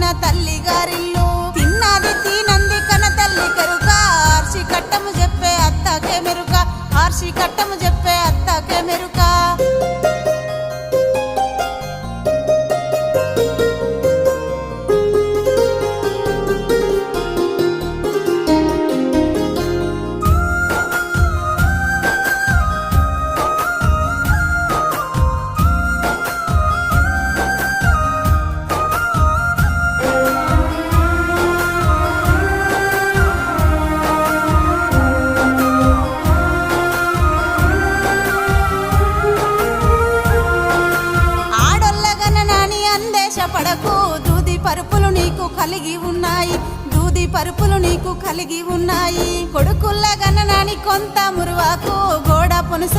కన్న తల్లి గారిల్లు తిన్నది తినంది కన్న తల్లి కరుక ఆర్సి కట్టము చెప్పే అత్తకే మెరుక ఆర్సి కట్టము చెప్పే అత్తకే మెరుక పడకు దూది పరుపులు నీకు కలిగి ఉన్నాయి దూది పరుపులు నీకు కలిగి ఉన్నాయి కొడుకుల్ల గన్ననాని కొంత మురువాకు గోడ పునుసులు